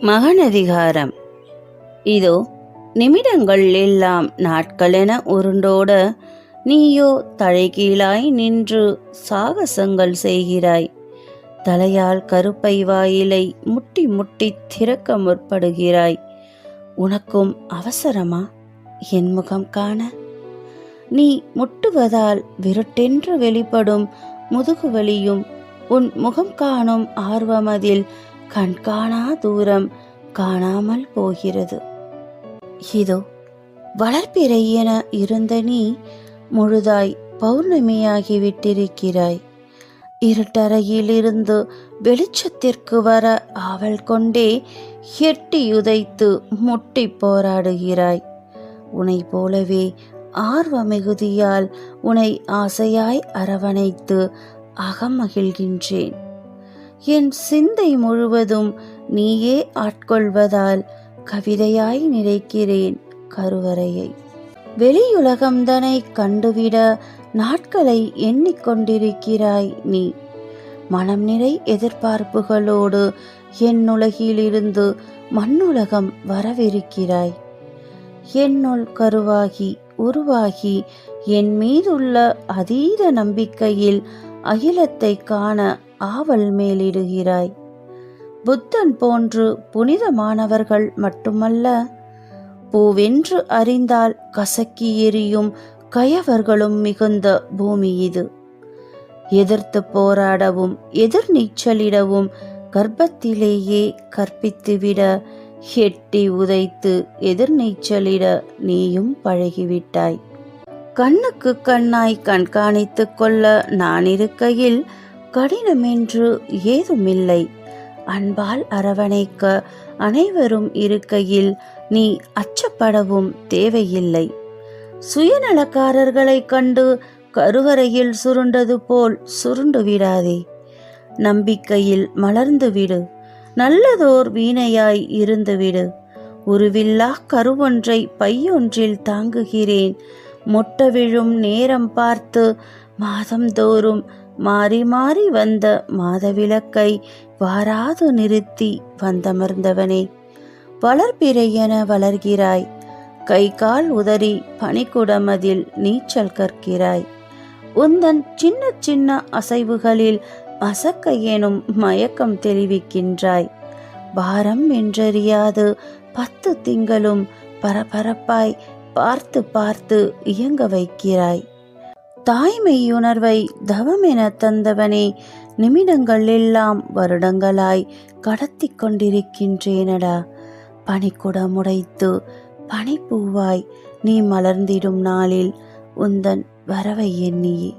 மகனதிகாரம். இதோ நிமிடங்கள் எல்லாம் நாட்களென உருண்டோட, நீயோ தலைகீழாய் நின்று சாகசங்கள் செய்கிறாய். தலையால் கருப்பை வாயிலை முட்டி முட்டி திறக்க முற்படுகிறாய். உனக்கும் அவசரமா என் முகம் காண? நீ முட்டுவதால் விருட்டென்று வெளிப்படும் முதுகுவலியும் உன் முகம் காணும் ஆர்வமதில் கண்காணா தூரம் காணாமல் போகிறது. இதோ வளர்ப்பிறை என இருந்த நீ முழுதாய் பௌர்ணமியாகிவிட்டிருக்கிறாய். இருட்டறையிலிருந்து வெளிச்சத்திற்கு வர ஆவல் கொண்டே எட்டியுதைத்து முட்டி போராடுகிறாய். உன்னை போலவே ஆர்வ மிகுதியால் உன்னை ஆசையாய் அரவணைத்து அகமகிழ்கின்றேன். என் சிந்தை முழுவதும் நீயே ஆட்கொள்வதால் கவிதையாய் நிறைக்கிறேன் கருவறையை. வெளியுலகம்தனை கண்டுவிட நாட்களை எண்ணிக்கொண்டிருக்கிறாய் நீ. மனம் நிறை எதிர்பார்ப்புகளோடு என் உலகிலிருந்து மண்ணுலகம் வரவிருக்கிறாய். என்னுள் கருவாகி உருவாகி என் மீதுள்ள அதீத நம்பிக்கையில் அகிலத்தை காண ஆவல் மேலிடுகிறாய். புத்தன் போன்று புனிதமானவர்கள் மட்டுமல்ல, பூவென்று அறிந்தால் கசக்கி எரியும் கயவர்களும் மிகுந்த பூமி இது. எதிர்த்து போராடவும் எதிர்நீச்சலிடவும் கர்ப்பத்திலேயே கற்பித்துவிட, எட்டி உதைத்து எதிர்நீச்சலிட நீயும் பழகிவிட்டாய். கண்ணுக்கு கண்ணாய் கண்காணித்து கொள்ள நான் இருக்கையில் கடினமென்று ஏதுமில்லை. அன்பால் அரவணைக்க அனைவரும் இருக்கையில் நீ அச்சப்படவும் தேவையில்லை. சுயநலக்காரர்களை கண்டு கருவறையில் சுருண்டது போல் சுருண்டு விடாதே. நம்பிக்கையில் மலர்ந்துவிடு. நல்லதோர் வீணையாய் இருந்துவிடு. உருவில்லா கருவொன்றை பையொன்றில் தாங்குகிறேன். மொட்ட விழும் நேரம் பார்த்து மாதந்தோறும் மாறி மாறி வந்த மாதவிளக்கை வாராது நிறுத்தி வந்தமர்ந்தவனே, வளர்ப்பிறை என வளர்கிறாய். கை கால் உதறி பனிக்குடமதில் நீச்சல் கற்கிறாய். உந்தன் சின்ன சின்ன அசைவுகளில் அசக்க எனும் மயக்கம் தெளிவிக்கின்றாய். பாரம் என்றறியாது 10 திங்களும் பரபரப்பாய் பார்த்து பார்த்து இயங்க வைக்கிறாய். தாய்மையுணர்வை தவமென தந்தவனே, நிமிடங்கள் எல்லாம் வருடங்களாய் கடத்தி கொண்டிருக்கின்றேனடா. பனிக்குடமுடைத்து பனிப்பூவாய் நீ மலர்ந்திடும் நாளில் உந்தன் வரவை எண்ணியே